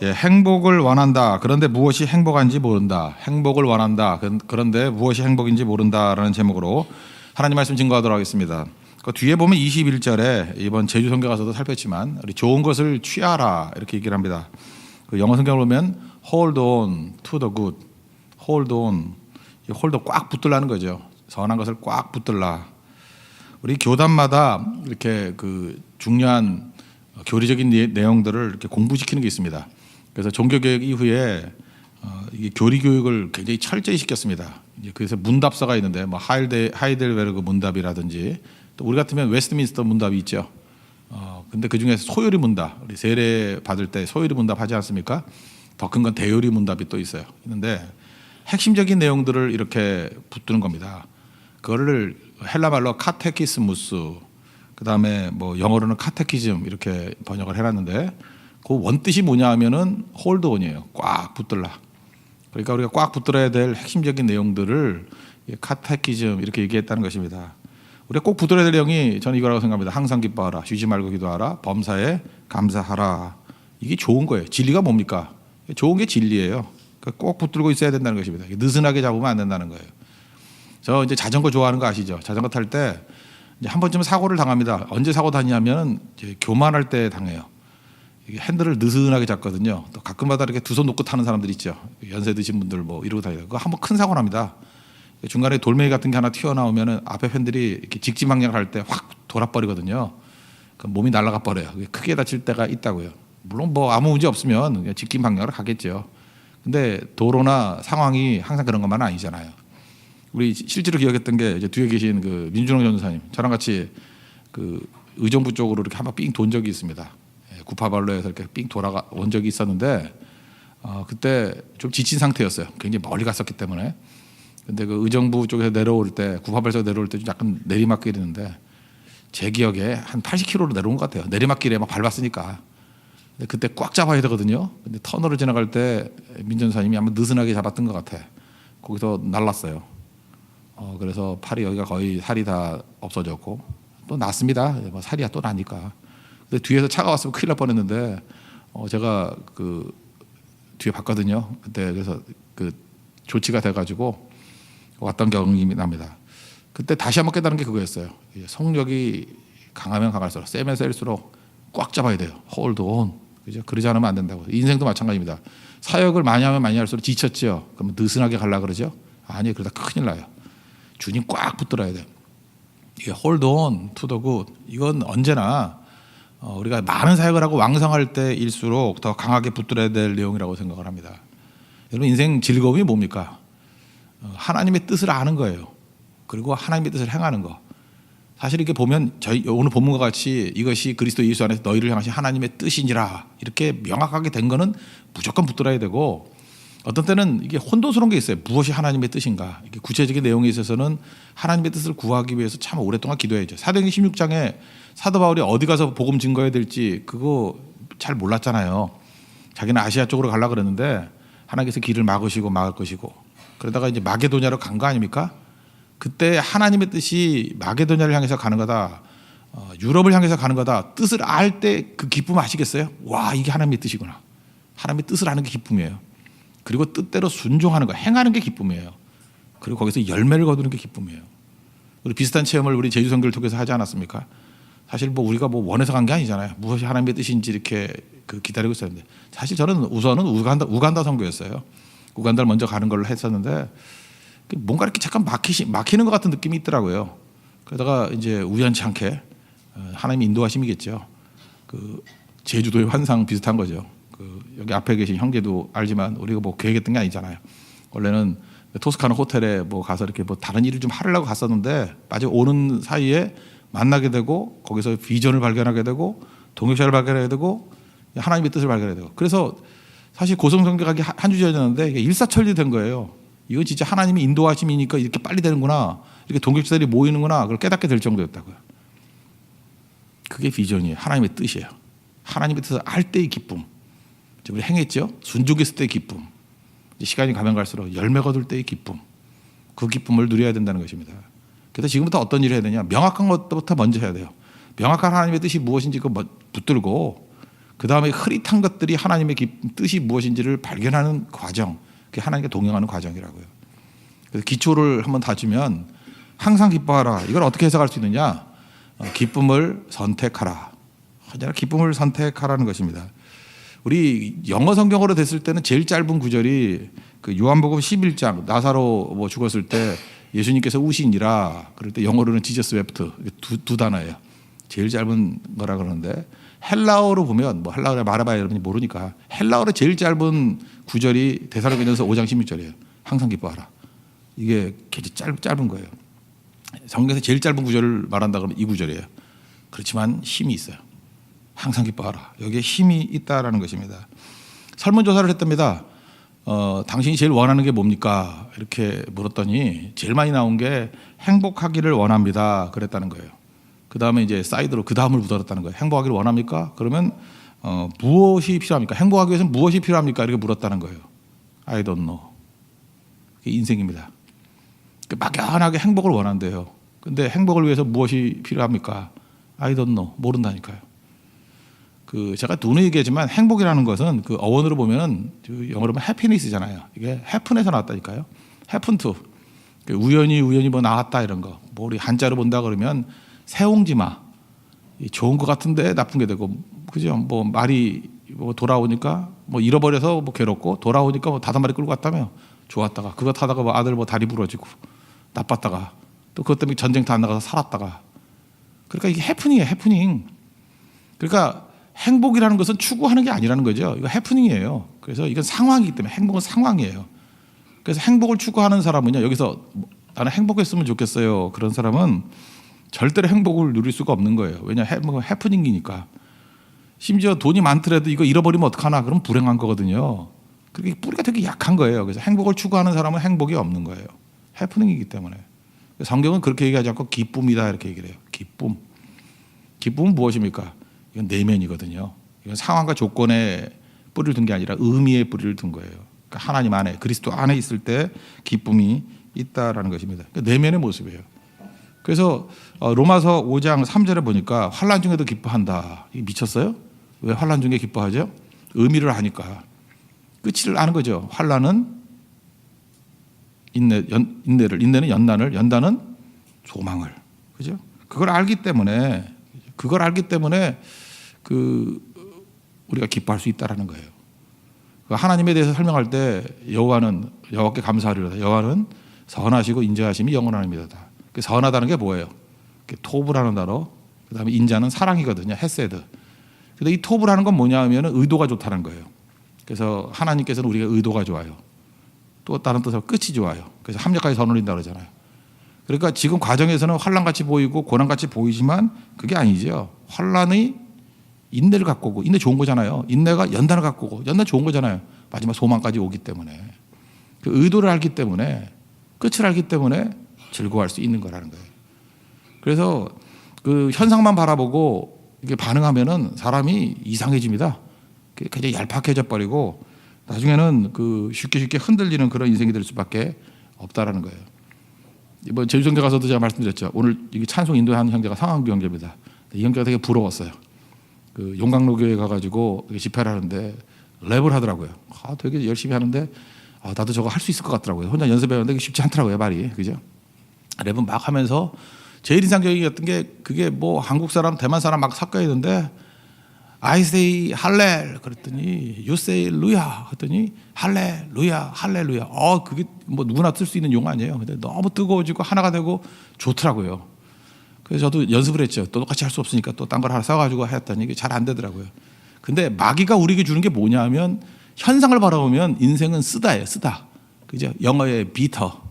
예, 행복을 원한다. 그런데 무엇이 행복한지 모른다. 행복을 원한다. 그런데 무엇이 행복인지 모른다라는 제목으로 하나님 말씀 증거하도록 하겠습니다. 그 뒤에 보면 21절에 이번 제주 성경 가서도 살폈지만 우리 좋은 것을 취하라 이렇게 얘기를 합니다. 그 영어 성경을 보면 hold on to the good, hold on, hold 꽉 붙들라는 거죠. 선한 것을 꽉 붙들라. 우리 교단마다 이렇게 그 중요한 교리적인 내용들을 이렇게 공부시키는 게 있습니다. 그래서 종교개혁 이후에 이게 교리 교육을 굉장히 철저히 시켰습니다. 그래서 문답서가 있는데 뭐 하이델베르그 문답이라든지 또 우리 같으면 웨스트민스터 문답이 있죠. 근데 그 중에서 소요리 문답, 우리 세례 받을 때 소요리 문답 하지 않습니까? 더 큰 건 대요리 문답이 또 있어요. 있는데 핵심적인 내용들을 이렇게 붙드는 겁니다. 그거를 헬라 말로 카테키스무스, 그 다음에 뭐 영어로는 카테키즘 이렇게 번역을 해놨는데 그 원뜻이 뭐냐 하면은 홀드 온이에요. 꽉 붙들라. 그러니까 우리가 꽉 붙들어야 될 핵심적인 내용들을 카테키즘 이렇게 얘기했다는 것입니다. 우리가 꼭 붙들어야 될 내용이 저는 이거라고 생각합니다. 항상 기뻐하라, 쉬지 말고 기도하라, 범사에 감사하라. 이게 좋은 거예요. 진리가 뭡니까? 좋은 게 진리예요. 그러니까 꼭 붙들고 있어야 된다는 것입니다. 느슨하게 잡으면 안 된다는 거예요. 저 이제 자전거 좋아하는 거 아시죠? 자전거 탈 때 한 번쯤 사고를 당합니다. 언제 사고 다니냐면 이제 교만할 때 당해요. 이게 핸들을 느슨하게 잡거든요. 또 가끔마다 이렇게 두 손 놓고 타는 사람들 있죠. 연세 드신 분들 뭐 이러고 다니고 그거 한번 큰 사고 납니다. 중간에 돌멩이 같은 게 하나 튀어나오면 앞에 팬들이 이렇게 직진 방향을 할 때 확 돌아버리거든요. 그럼 몸이 날아가 버려요. 크게 다칠 때가 있다고요. 물론 뭐 아무 문제 없으면 그냥 직진 방향으로 가겠죠. 근데 도로나 상황이 항상 그런 것만은 아니잖아요. 우리 실제로 기억했던 게 이제 뒤에 계신 그 민준홍 전사님, 저랑 같이 그 의정부 쪽으로 이렇게 한번 삥 돈 적이 있습니다. 구파발로에서 이렇게 삥 돌아온 적이 있었는데 그때 좀 지친 상태였어요. 굉장히 멀리 갔었기 때문에. 근데 그 의정부 쪽에서 내려올 때, 구파발에서 내려올 때 좀 약간 내리막길이는데 제 기억에 한 80km로 내려온 것 같아요. 내리막길에 막 밟았으니까. 근데 그때 꽉 잡아야 되거든요. 근데 터널을 지나갈 때 민 전사님이 한번 느슨하게 잡았던 것 같아. 거기서 날랐어요. 그래서 팔이 여기가 거의 살이 다 없어졌고 또 났습니다. 뭐 살이야 또 나니까. 근데 뒤에서 차가 왔으면 큰일 날 뻔했는데 제가 그 뒤에 봤거든요. 그때 그래서 그 조치가 돼가지고 왔던 경험이 납니다. 그때 다시 한번 깨달은 게 그거였어요. 성력이 강하면 강할수록 세면 셀수록 꽉 잡아야 돼요. hold on. 그죠? 그러지 않으면 안 된다고. 인생도 마찬가지입니다. 사역을 많이 하면 많이 할수록 지쳤죠. 그러면 느슨하게 가려고 그러죠. 아니요. 그러다 큰일 나요. 주님 꽉 붙들어야 돼요. 이게 hold on to the good. 이건 언제나 우리가 많은 사역을 하고 왕성할 때일수록 더 강하게 붙들어야 될 내용이라고 생각을 합니다. 여러분 인생 즐거움이 뭡니까? 하나님의 뜻을 아는 거예요. 그리고 하나님의 뜻을 행하는 거. 사실 이렇게 보면 저희 오늘 본문과 같이 이것이 그리스도 예수 안에서 너희를 향하신 하나님의 뜻이니라 이렇게 명확하게 된 거는 무조건 붙들어야 되고 어떤 때는 이게 혼돈스러운 게 있어요. 무엇이 하나님의 뜻인가? 이게 구체적인 내용에 있어서는 하나님의 뜻을 구하기 위해서 참 오랫동안 기도해야죠. 사도행전 16장에 사도 바울이 어디 가서 복음 증거해야 될지 그거 잘 몰랐잖아요. 자기는 아시아 쪽으로 가려고 그랬는데 하나님께서 길을 막으시고 막을 것이고 그러다가 이제 마게도냐로 간 거 아닙니까? 그때 하나님의 뜻이 마게도냐를 향해서 가는 거다. 유럽을 향해서 가는 거다. 뜻을 알 때 그 기쁨 아시겠어요? 와 이게 하나님의 뜻이구나. 하나님의 뜻을 아는 게 기쁨이에요. 그리고 뜻대로 순종하는 거, 행하는 게 기쁨이에요. 그리고 거기서 열매를 거두는 게 기쁨이에요. 우리 비슷한 체험을 우리 제주 선교를 통해서 하지 않았습니까? 사실 뭐 우리가 뭐 원해서 간 게 아니잖아요. 무엇이 하나님의 뜻인지 이렇게 기다리고 있었는데 사실 저는 우선은 우간다 선교였어요. 우간다를 먼저 가는 걸로 했었는데 뭔가 이렇게 잠깐 막히는 것 같은 느낌이 있더라고요. 그러다가 이제 우연치 않게 하나님의 인도하심이겠죠. 그 제주도의 환상 비슷한 거죠. 여기 앞에 계신 형제도 알지만 우리가 뭐 계획했던 게 아니잖아요. 원래는 토스카나 호텔에 뭐 가서 이렇게 뭐 다른 일을 좀 하려고 갔었는데 마치 오는 사이에 만나게 되고 거기서 비전을 발견하게 되고 동역자를 발견하게 되고 하나님의 뜻을 발견하게 되고 그래서 사실 고성선교 가기 한 주 전이었는데 일사천리 된 거예요. 이거 진짜 하나님이 인도하심이니까 이렇게 빨리 되는구나. 이렇게 동역자들이 모이는구나. 그걸 깨닫게 될 정도였다고요. 그게 비전이에요. 하나님의 뜻이에요. 하나님의 뜻을 알 때의 기쁨. 우리 행했죠. 순종했을 때의 기쁨. 시간이 가면 갈수록 열매 거둘 때의 기쁨. 그 기쁨을 누려야 된다는 것입니다. 그래서 지금부터 어떤 일을 해야 되냐. 명확한 것부터 먼저 해야 돼요. 명확한 하나님의 뜻이 무엇인지 그거 붙들고 그 다음에 흐릿한 것들이 하나님의 뜻이 무엇인지를 발견하는 과정, 그게 하나님께 동행하는 과정이라고요. 그래서 기초를 한번 다지면 항상 기뻐하라. 이걸 어떻게 해석할 수 있느냐? 기쁨을 선택하라. 언제나 기쁨을 선택하라는 것입니다. 우리 영어 성경으로 됐을 때는 제일 짧은 구절이 그 요한복음 11장 나사로 뭐 죽었을 때 예수님께서 우시니라 그럴 때 영어로는 지저스 웹트 두 단어예요. 제일 짧은 거라 그러는데 헬라어로 보면 뭐 헬라어를 말해봐야 여러분이 모르니까 헬라어로 제일 짧은 구절이 데살로니가전서 5장 16절이에요. 항상 기뻐하라. 이게 굉장히 짧은 거예요. 성경에서 제일 짧은 구절을 말한다 그러면 이 구절이에요. 그렇지만 힘이 있어요. 항상 기뻐하라. 여기에 힘이 있다라는 것입니다. 설문조사를 했답니다. 당신이 제일 원하는 게 뭡니까? 이렇게 물었더니 제일 많이 나온 게 행복하기를 원합니다. 그랬다는 거예요. 그 다음에 이제 사이드로 그 다음을 묻어놨다는 거예요. 행복하기를 원합니까? 그러면 무엇이 필요합니까? 행복하기 위해서는 무엇이 필요합니까? 이렇게 물었다는 거예요. I don't know. 그게 인생입니다. 막연하게 행복을 원한대요. 근데 행복을 위해서 무엇이 필요합니까? I don't know. 모른다니까요. 제가 누누이 얘기하지만 행복이라는 것은 그 어원으로 보면 영어로 보면 happiness잖아요. 이게 happen에서 나왔다니까요. happen to. 우연히 뭐 나왔다 이런 거. 뭐 우리 한자로 본다 그러면 새옹지마. 좋은 것 같은데 나쁜 게 되고, 그죠? 뭐 말이 뭐 돌아오니까 뭐 잃어버려서 뭐 괴롭고 돌아오니까 뭐 5마리 끌고 갔다며 좋았다가 그거 타다가 뭐 아들 뭐 다리 부러지고 나빴다가 또 그것 때문에 전쟁터 안 나가서 살았다가. 그러니까 이게 해프닝이에요. 해프닝. 그러니까 행복이라는 것은 추구하는 게 아니라는 거죠. 이거 해프닝이에요. 그래서 이건 상황이기 때문에 행복은 상황이에요. 그래서 행복을 추구하는 사람은요. 여기서 나는 행복했으면 좋겠어요. 그런 사람은 절대로 행복을 누릴 수가 없는 거예요. 왜냐 행복은 해프닝이니까. 심지어 돈이 많더라도 이거 잃어버리면 어떡하나 그럼 불행한 거거든요. 그게 뿌리가 되게 약한 거예요. 그래서 행복을 추구하는 사람은 행복이 없는 거예요. 해프닝이기 때문에. 성경은 그렇게 얘기하지 않고 기쁨이다 이렇게 얘기를 해요. 기쁨. 기쁨은 무엇입니까? 이건 내면이거든요. 이건 상황과 조건에 뿌리를 둔 게 아니라 의미에 뿌리를 둔 거예요. 그러니까 하나님 안에 그리스도 안에 있을 때 기쁨이 있다라는 것입니다. 그러니까 내면의 모습이에요. 그래서 로마서 5장 3절에 보니까 환난 중에도 기뻐한다. 이게 미쳤어요? 왜 환난 중에 기뻐하죠? 의미를 아니까. 끝을 아는 거죠. 환난은 인내를, 인내는 연단을, 연단은 소망을. 그죠? 그걸 알기 때문에 우리가 기뻐할 수 있다라는 거예요. 하나님에 대해서 설명할 때 여호와께 감사하리로다. 여호와는 선하시고 인자하심이 영원합니다. 선하다는 게 뭐예요? 토브라는 단어. 그다음에 인자는 사랑이거든요. 헤세드. 근데 이 토브라는 건 뭐냐 하면 의도가 좋다는 거예요. 그래서 하나님께서는 우리가 의도가 좋아요. 또 다른 뜻으로 끝이 좋아요. 그래서 합력하게 선을린다 그러잖아요. 그러니까 지금 과정에서는 환난같이 보이고 고난같이 보이지만 그게 아니죠. 환난이 인내를 갖고 오고, 인내 좋은 거잖아요. 인내가 연단을 갖고 오고, 연단 좋은 거잖아요. 마지막 소망까지 오기 때문에. 그 의도를 알기 때문에, 끝을 알기 때문에 즐거워할 수 있는 거라는 거예요. 그래서 그 현상만 바라보고 이게 반응하면은 사람이 이상해집니다. 굉장히 얄팍해져 버리고 나중에는 쉽게 흔들리는 그런 인생이 될 수밖에 없다라는 거예요. 이번 제주성대 가서도 제가 말씀드렸죠. 오늘 이게 찬송 인도한 형제가 상황규 형제입니다. 이 형제가 되게 부러웠어요. 용강로교에 가가지고 집회를 하는데 랩을 하더라고요. 되게 열심히 하는데 나도 저거 할 수 있을 것 같더라고요. 혼자 연습해봤는데 쉽지 않더라고요, 말이. 그죠? 랩은 막 하면서 제일 인상적이었던 게 그게 뭐 한국 사람, 대만 사람 막 섞여 있는데 I say 할렐 그랬더니 you say 루야 그랬더니 할렐루야 할렐루야. 그게 뭐 누구나 쓸 수 있는 용어 아니에요. 근데 너무 뜨거워지고 하나가 되고 좋더라고요. 그래서 저도 연습을 했죠. 또 똑같이 할 수 없으니까 또 딴 걸 하나 써가지고 했더니 이게 잘 안 되더라고요. 근데 마귀가 우리에게 주는 게 뭐냐 하면 현상을 바라보면 인생은 쓰다예요. 쓰다. 그죠? 영어의 비터.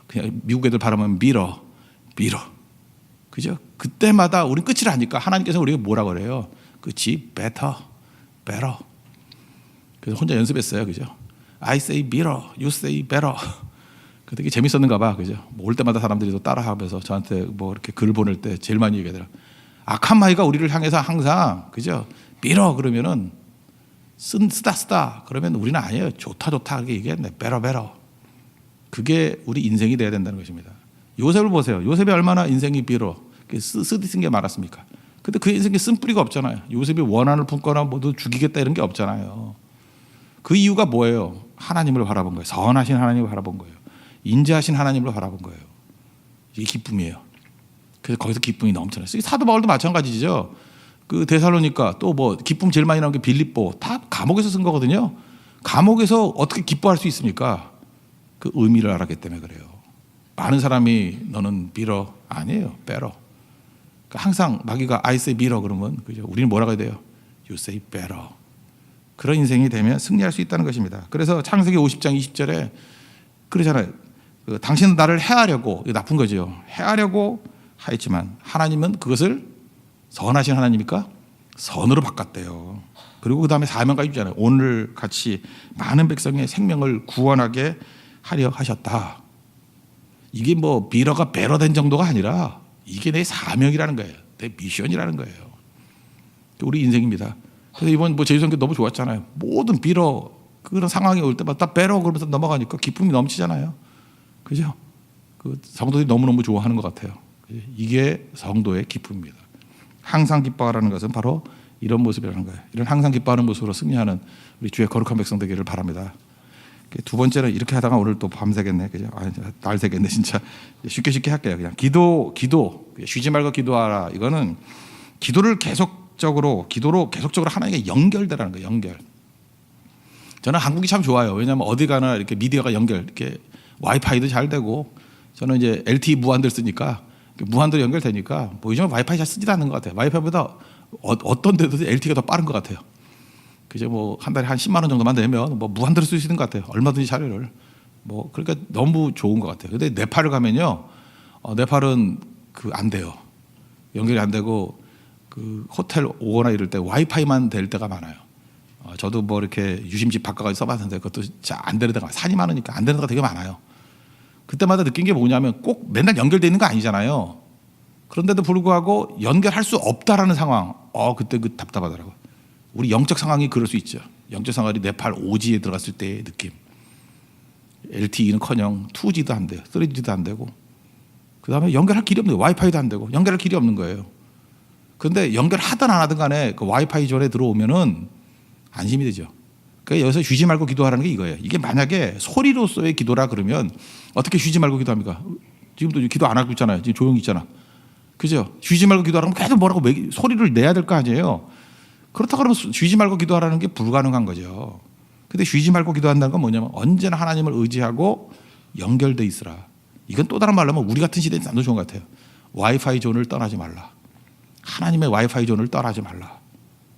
그냥 미국 애들 발음하면 미러. 그죠? 그때마다 우린 끝을 아니까 하나님께서 우리에게 뭐라 그래요? 끝이 better. 그래서 혼자 연습했어요. 그죠? I say mirror, you say better. 되게 재밌었는가 봐. 그죠? 올 때마다 사람들이 또 따라하면서 저한테 뭐 이렇게 글 보낼 때 제일 많이 얘기하더라고요. 악한 마귀가 우리를 향해서 항상, 그죠? 밀어 그러면은 쓰다 그러면 우리는 아니에요. 좋다 그렇게 얘기했네. better. 그게 우리 인생이 돼야 된다는 것입니다. 요셉을 보세요. 요셉이 얼마나 인생이 빌어. 쓴 게 많았습니까? 근데 그 인생에 쓴뿌리가 없잖아요. 요셉이 원한을 품거나 모두 죽이겠다 이런 게 없잖아요. 그 이유가 뭐예요? 하나님을 바라본 거예요. 선하신 하나님을 바라본 거예요. 인자하신 하나님을 바라본 거예요. 이게 기쁨이에요. 그래서 거기서 기쁨이 넘쳐나요. 사도 바울도 마찬가지죠. 그 데살로니가 또 뭐 기쁨 제일 많이 나온 게 빌립보 다 감옥에서 쓴 거거든요. 감옥에서 어떻게 기뻐할 수 있습니까? 그 의미를 알았기 때문에 그래요. 많은 사람이 너는 빌어 아니에요. 빼러. 그러니까 항상 마귀가 I say 빌어 그러면 그죠? 우리는 뭐라고 해야 돼요? You say better. 그런 인생이 되면 승리할 수 있다는 것입니다. 그래서 창세기 50장 20절에 그러잖아요. 당신은 나를 해하려고, 이거 나쁜 거죠. 해하려고 하였지만 하나님은 그것을 선하신 하나님이니까 선으로 바꿨대요. 그리고 그 다음에 사명까지 주잖아요. 오늘 같이 많은 백성의 생명을 구원하게 하려 하셨다. 이게 뭐 비러가 배러 된 정도가 아니라 이게 내 사명이라는 거예요. 내 미션이라는 거예요. 우리 인생입니다. 그래서 이번 뭐 제주선교 너무 좋았잖아요. 모든 비러 그런 상황이 올 때마다 배러 그러면서 넘어가니까 기쁨이 넘치잖아요. 그죠? 그 성도들이 너무너무 좋아하는 것 같아요. 이게 성도의 기쁨입니다. 항상 기뻐하라는 것은 바로 이런 모습이라는 거예요. 이런 항상 기뻐하는 모습으로 승리하는 우리 주의 거룩한 백성 되기를 바랍니다. 두 번째는 이렇게 하다가 오늘 또 밤새겠네. 그죠? 날 새겠네 진짜. 쉽게 할게요. 그냥 기도 쉬지 말고 기도하라. 이거는 기도로 계속적으로 하나님께 연결되라는 거예요. 연결. 저는 한국이 참 좋아요. 왜냐하면 어디 가나 이렇게 미디어가 이렇게 와이파이도 잘 되고 저는 이제 LTE 무한대를 쓰니까 무한대로 연결되니까 뭐 요즘 와이파이 잘 쓰지도 않는 것 같아요. 와이파이보다 어떤 데도 LTE가 더 빠른 것 같아요. 그죠? 뭐 한 달에 한 10만 원 정도만 내면 뭐 무한대로 쓸 수 있는 것 같아요. 얼마든지 자료를. 뭐 그러니까 너무 좋은 것 같아요. 근데 네팔을 가면요, 네팔은 그 안 돼요. 연결이 안 되고 그 호텔 오거나 이럴 때 와이파이만 될 때가 많아요. 저도 뭐 이렇게 유심칩 바꿔가지고 써봤는데 그것도 잘 안 되는 데가 산이 많으니까 안 되는 데가 되게 많아요. 그때마다 느낀 게 뭐냐면 꼭 맨날 연결되어 있는 거 아니잖아요. 그런데도 불구하고 연결할 수 없다라는 상황. 그때 그 답답하더라고요. 우리 영적 상황이 그럴 수 있죠. 영적 상황이 네팔 5G에 들어갔을 때의 느낌. LTE는커녕 2G도 안 돼요. 3G도 안 되고. 그다음에 연결할 길이 없는 거예요. 와이파이도 안 되고 연결할 길이 없는 거예요. 그런데 연결하든 안 하든 간에 그 와이파이 존에 들어오면은 안심이 되죠. 그러니까 여기서 쉬지 말고 기도하라는 게 이거예요. 이게 만약에 소리로서의 기도라 그러면 어떻게 쉬지 말고 기도합니까? 지금도 기도 안 하고 있잖아요. 지금 조용히 있잖아. 그죠? 쉬지 말고 기도하라면 계속 뭐라고 소리를 내야 될 거 아니에요. 그렇다 그러면 쉬지 말고 기도하라는 게 불가능한 거죠. 근데 쉬지 말고 기도한다는 건 뭐냐면 언제나 하나님을 의지하고 연결돼 있으라. 이건 또 다른 말로 하면 우리 같은 시대에 더 좋은 것 같아요. 와이파이 존을 떠나지 말라. 하나님의 와이파이 존을 떠나지 말라.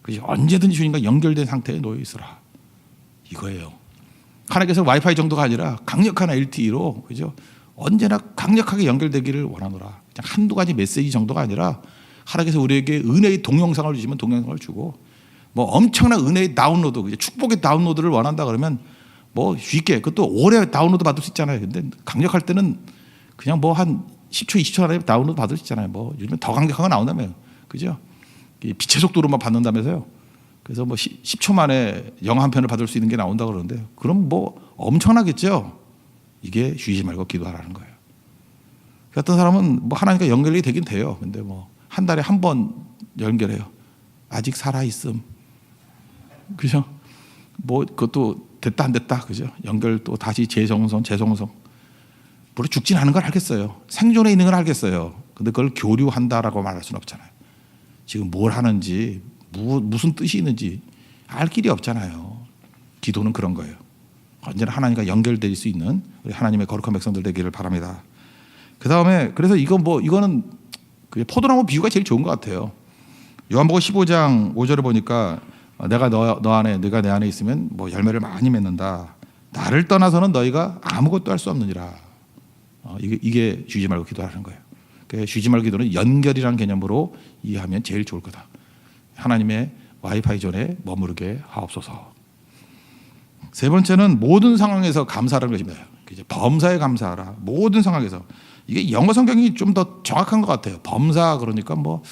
그죠? 언제든지 주님과 연결된 상태에 놓여 있으라. 이거예요. 하나님께서 와이파이 정도가 아니라 강력한 LTE로 그죠? 언제나 강력하게 연결되기를 원하노라. 그냥 한두 가지 메시지 정도가 아니라 하나님께서 우리에게 은혜의 동영상을 주시면 동영상을 주고 뭐 엄청난 은혜의 다운로드, 그죠? 축복의 다운로드를 원한다 그러면 뭐 쉽게 그것도 오래 다운로드 받을 수 있잖아요. 근데 강력할 때는 그냥 뭐 한 10초, 20초 안에 다운로드 받을 수 있잖아요. 뭐 요즘에 더 강력한 거 나온다며요. 그죠? 빛의 속도로만 받는다면서요. 그래서 뭐 10초 만에 영화 한 편을 받을 수 있는 게 나온다 그러는데 그럼 뭐 엄청나겠죠. 이게 쉬지 말고 기도하라는 거예요. 어떤 사람은 뭐 하나님과 연결이 되긴 돼요. 근데 뭐 한 달에 한 번 연결해요. 아직 살아 있음. 그죠? 뭐 그것도 됐다 안 됐다. 그죠? 연결 또 다시 재성성. 물론 죽진 않은 걸 알겠어요. 생존에 있는 걸 알겠어요. 근데 그걸 교류한다라고 말할 수는 없잖아요. 지금 뭘 하는지 무슨 뜻이 있는지 알 길이 없잖아요. 기도는 그런 거예요. 언제나 하나님과 연결될 수 있는 우리 하나님의 거룩한 백성들 되기를 바랍니다. 그 다음에 그래서 이거는 포도나무 비유가 제일 좋은 것 같아요. 요한복음 15장 5절을 보니까 내가 너 안에 네가 내 안에 있으면 뭐 열매를 많이 맺는다. 나를 떠나서는 너희가 아무것도 할 수 없느니라. 이게 쉬지 말고 기도하는 거예요. 그러니까 쉬지 말고 기도는 연결이라는 개념으로 이해하면 제일 좋을 거다. 하나님의 와이파이 존에 머무르게 하옵소서. 세 번째는 모든 상황에서 감사하는 것입니다. 이제 범사에 감사하라. 모든 상황에서. 이게 영어 성경이 좀 더 정확한 것 같아요. 범사 그러니까 뭐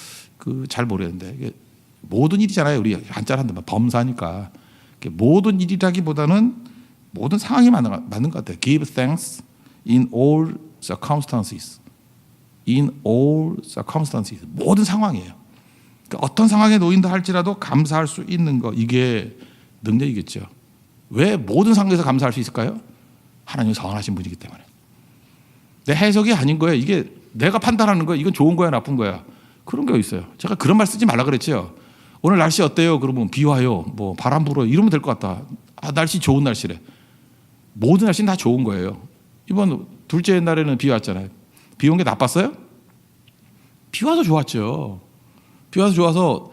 잘 모르겠는데 이게 모든 일이잖아요. 우리 한자를 한다면 범사니까 모든 일이라기보다는 모든 상황이 맞는 것 같아요. Give thanks in all circumstances. In all circumstances. 모든 상황이에요. 그러니까 어떤 상황에 놓인다 할지라도 감사할 수 있는 거, 이게 능력이겠죠. 왜 모든 상황에서 감사할 수 있을까요? 하나님이 선하신 분이기 때문에. 내 해석이 아닌 거예요. 이게 내가 판단하는 거예요. 이건 좋은 거야 나쁜 거야. 그런 게 있어요. 제가 그런 말 쓰지 말라 그랬죠. 오늘 날씨 어때요? 그러면 비 와요. 뭐 바람 불어요. 이러면 될 것 같다. 아, 날씨 좋은 날씨래. 모든 날씨는 다 좋은 거예요. 이번 둘째 날에는 비 왔잖아요. 비 온 게 나빴어요? 비 와서 좋았죠. 비 와서 좋아서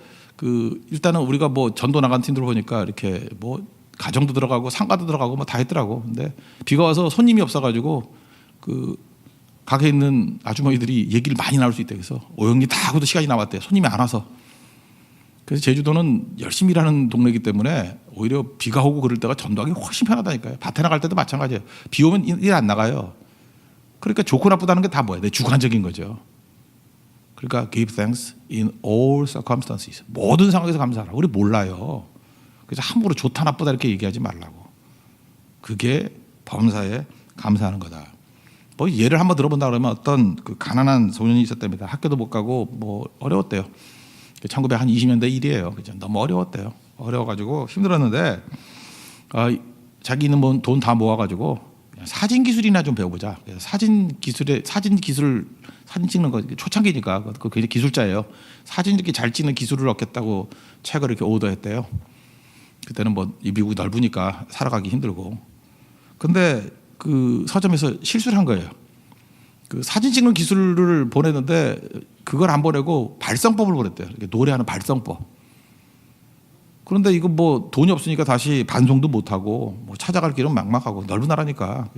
일단은 우리가 뭐 전도 나간 팀들 보니까 이렇게 뭐 가정도 들어가고 상가도 들어가고 뭐 다 했더라고. 근데 비가 와서 손님이 없어가지고 가게에 있는 아주머니들이 얘기를 많이 나눌 수 있대. 그래서 오영리 다 하고도 시간이 남았대. 손님이 안 와서. 그래서 제주도는 열심히 일하는 동네이기 때문에 오히려 비가 오고 그럴 때가 전도하기 훨씬 편하다니까요. 밭에 나갈 때도 마찬가지예요. 비 오면 일 안 나가요. 그러니까 좋고 나쁘다는 게 다 뭐예요? 내 주관적인 거죠. 그러니까 give thanks in all circumstances. 모든 상황에서 감사하라. 우리 몰라요. 그래서 함부로 좋다 나쁘다 이렇게 얘기하지 말라고. 그게 범사에 감사하는 거다. 뭐 예를 한번 들어본다 그러면 어떤 가난한 소년이 있었답니다. 학교도 못 가고 뭐 어려웠대요. 1920년대 일이에요. 그죠? 너무 어려웠대요. 어려워가지고 힘들었는데 자기는 뭐 돈 다 모아가지고 사진 기술이나 좀 배워보자. 사진 찍는 거 초창기니까 그 굉장히 기술자예요. 사진 이렇게 잘 찍는 기술을 얻겠다고 책을 이렇게 오더했대요. 그때는 뭐 이 미국이 넓으니까 살아가기 힘들고. 근데 그 서점에서 실수를 한 거예요. 그 사진 찍는 기술을 보냈는데 그걸 안 보내고 발성법을 보냈대요. 이렇게 노래하는 발성법. 그런데 이거 뭐 돈이 없으니까 다시 반송도 못 하고 뭐 찾아갈 길은 막막하고 넓은 나라니까.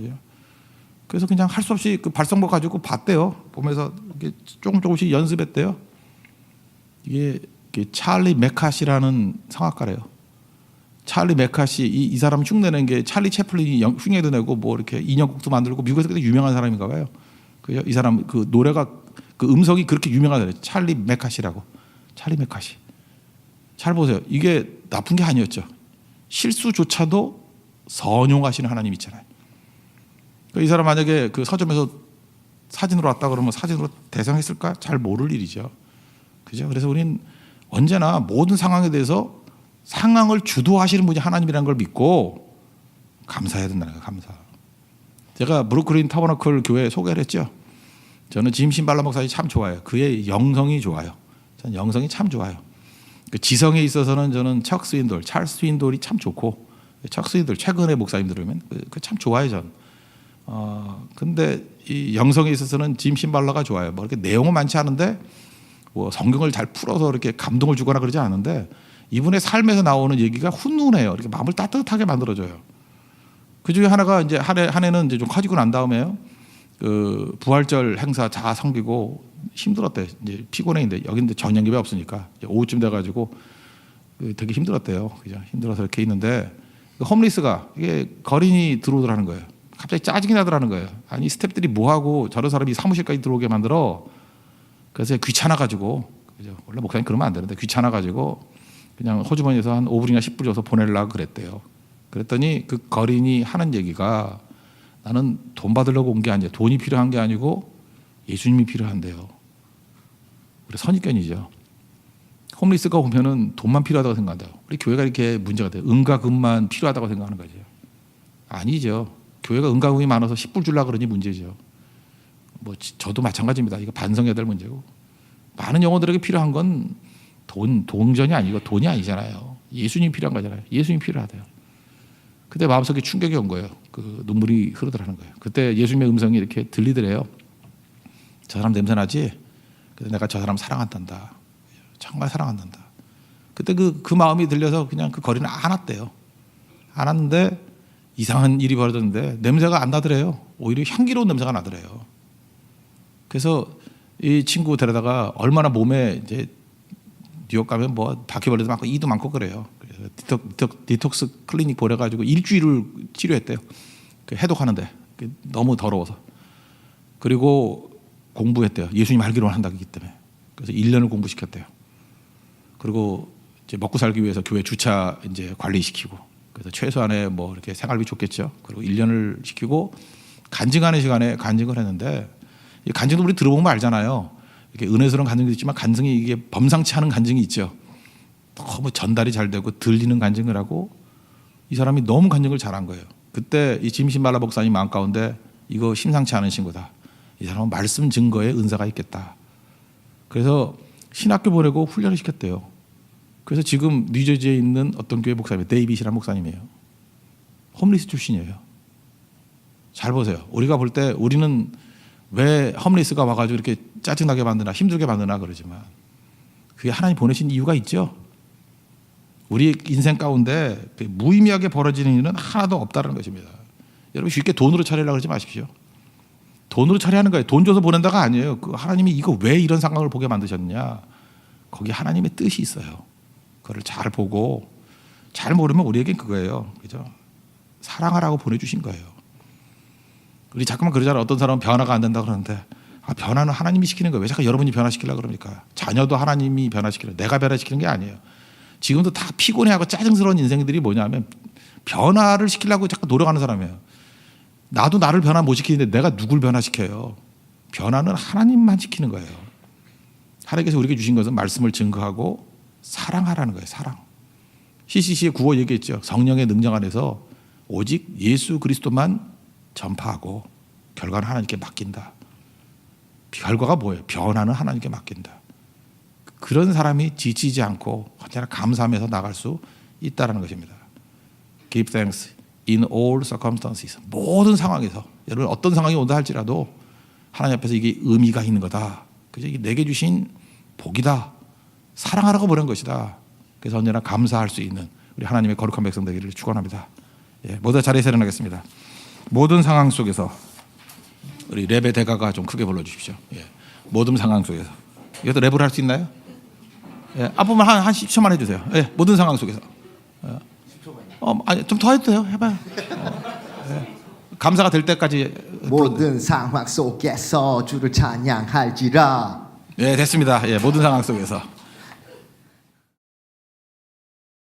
그래서 그냥 할 수 없이 그 발성법 가지고 봤대요. 보면서 이렇게 조금씩 연습했대요. 이게 찰리 메카시라는 성악가래요. 찰리 메카시 이 사람 흉내낸 게 찰리 채플린이 흉내도 내고 뭐 이렇게 인형곡도 만들고 미국에서 굉장히 유명한 사람인가 봐요. 이 사람 그 노래가 그 음성이 그렇게 유명하더래요. 찰리 메카시라고. 찰리 메카시. 잘 보세요. 이게 나쁜 게 아니었죠. 실수조차도 선용하시는 하나님 있잖아요. 이 사람 만약에 그 서점에서 사진으로 왔다 그러면 사진으로 대성했을까? 잘 모를 일이죠. 그죠? 그래서 우리는 언제나 모든 상황에 대해서 상황을 주도하시는 분이 하나님이라는 걸 믿고 감사해야 된다는 거예요. 감사. 제가 브루클린 타버너클 교회 소개를 했죠. 저는 짐 신발라 목사님 참 좋아해요. 그의 영성이 좋아요. 저는 영성이 참 좋아요. 그 지성에 있어서는 저는 척 스윈돌, 찰스 스윈돌이 참 좋고, 척 스윈돌 최근의 목사님 들으면 그 참 좋아요 전. 근데 이 영성에 있어서는 짐 신발라가 좋아요. 뭐 이렇게 내용은 많지 않은데 뭐 성경을 잘 풀어서 이렇게 감동을 주거나 그러지 않은데 이분의 삶에서 나오는 얘기가 훈훈해요. 이렇게 마음을 따뜻하게 만들어줘요. 그 중에 하나가 이제 한 해는 이제 좀 커지고 난 다음에요. 그 부활절 행사 다 섬기고 힘들었대. 이제 피곤해. 인데 여기는 전염기가 없으니까 오후쯤 돼가지고 되게 힘들었대요. 그죠? 힘들어서 이렇게 있는데 홈리스가 이게 거린이 들어오더라는 거예요. 갑자기 짜증이 나더라는 거예요. 아니 스태프들이 뭐 하고 저런 사람이 사무실까지 들어오게 만들어. 그래서 귀찮아가지고 그죠? 원래 목사님 그러면 안 되는데 귀찮아가지고 그냥 호주머니에서 한 5불이나 10불 줘서 보내려고 그랬대요. 그랬더니 그 거린이 하는 얘기가 나는 돈 받으려고 온 게 아니야. 돈이 필요한 게 아니고 예수님이 필요한데요. 우리 선입견이죠. 홈리스가 보면은 돈만 필요하다고 생각한다고. 우리 교회가 이렇게 문제가 돼요. 은과 금만 필요하다고 생각하는 거죠. 아니죠. 교회가 은과 금이 많아서 10불 주려고 그러니 문제죠. 뭐 저도 마찬가지입니다. 이거 반성해야 될 문제고. 많은 영혼들에게 필요한 건 동전이 아니고 돈이 아니잖아요. 예수님이 필요한 거잖아요. 예수님이 필요하대요. 그때 마음속에 충격이 온 거예요. 그 눈물이 흐르더라는 거예요. 그때 예수님의 음성이 이렇게 들리더래요. 저 사람 냄새 나지? 그래서 내가 저 사람 사랑한단다. 정말 사랑한단다. 그때 그 마음이 들려서 그냥 그 거리는 안 왔대요. 안 왔는데 이상한 일이 벌어졌는데 냄새가 안 나더래요. 오히려 향기로운 냄새가 나더래요. 그래서 이 친구 데려다가 얼마나 몸에 이제 뉴욕 가면 뭐 바퀴벌레도 많고 이도 많고 그래요. 그래서 디톡스 클리닉 보내가지고 일주일을 치료했대요. 해독하는데 너무 더러워서. 그리고 공부했대요. 예수님 알기로는 한다기 때문에. 그래서 1년을 공부시켰대요. 그리고 이제 먹고 살기 위해서 교회 주차 이제 관리시키고. 그래서 최소한의 뭐 이렇게 생활비 줬겠죠. 그리고 1년을 시키고 간증하는 시간에 간증을 했는데 이 간증도 우리 들어보면 알잖아요. 이렇게 은혜스러운 간증도 있지만 간증이 이게 범상치 않은 간증이 있죠. 너무 전달이 잘 되고 들리는 간증을 하고 이 사람이 너무 간증을 잘한 거예요. 그때 이 짐신 말라 목사님 마음 가운데 이거 심상치 않은 신고다. 이 사람은 말씀 증거에 은사가 있겠다. 그래서 신학교 보내고 훈련을 시켰대요. 그래서 지금 뉴저지에 있는 어떤 교회 목사님, 데이빗이라는 목사님이에요. 홈리스 출신이에요. 잘 보세요. 우리가 볼 때 우리는 왜 홈리스가 와가지고 이렇게 짜증나게 만드나 힘들게 만드나 그러지만 그게 하나님 보내신 이유가 있죠. 우리 인생 가운데 무의미하게 벌어지는 일은 하나도 없다는 것입니다. 여러분 쉽게 돈으로 처리하려고 그러지 마십시오. 돈으로 처리하는 거예요. 돈 줘서 보낸다가 아니에요. 그 하나님이 이거 왜 이런 상황을 보게 만드셨느냐. 거기 하나님의 뜻이 있어요. 그걸 잘 보고 잘 모르면 우리에겐 그거예요. 그죠? 사랑하라고 보내주신 거예요. 우리 자꾸만 그러잖아요. 어떤 사람은 변화가 안 된다 그러는데 변화는 하나님이 시키는 거예요. 왜 자꾸 여러분이 변화시키려고 그럽니까? 자녀도 하나님이 변화시키는 내가 변화시키는 게 아니에요. 지금도 다 피곤해하고 짜증스러운 인생들이 뭐냐면 변화를 시키려고 자꾸 노력하는 사람이에요. 나도 나를 변화 못 시키는데 내가 누굴 변화시켜요. 변화는 하나님만 시키는 거예요. 하나님께서 우리에게 주신 것은 말씀을 증거하고 사랑하라는 거예요. 사랑. CCC의 구호 얘기했죠. 성령의 능력 안에서 오직 예수 그리스도만 전파하고 결과는 하나님께 맡긴다. 결과가 뭐예요? 변화는 하나님께 맡긴다. 그런 사람이 지치지 않고 언제나 감사하면서 나갈 수 있다는 것입니다. Give thanks in all circumstances. 모든 상황에서 여러분 어떤 상황이 온다 할지라도 하나님 앞에서 이게 의미가 있는 거다. 그죠? 이게 내게 주신 복이다. 사랑하라고 보낸 것이다. 그래서 언제나 감사할 수 있는 우리 하나님의 거룩한 백성 되기를 축원합니다. 모두 자리에서 일어나겠습니다. 모든 상황 속에서 우리 랩의 대가가 좀 크게 불러주십시오. 모든 상황 속에서. 이것도 랩을 할 수 있나요? 앞부분 한 10초만 해주세요. 모든 상황 속에서. 아니, 좀 더 해도 돼요. 해봐요. 감사가 될 때까지. 모든 상황 속에서 주를 찬양할지라. 됐습니다. 모든 상황 속에서.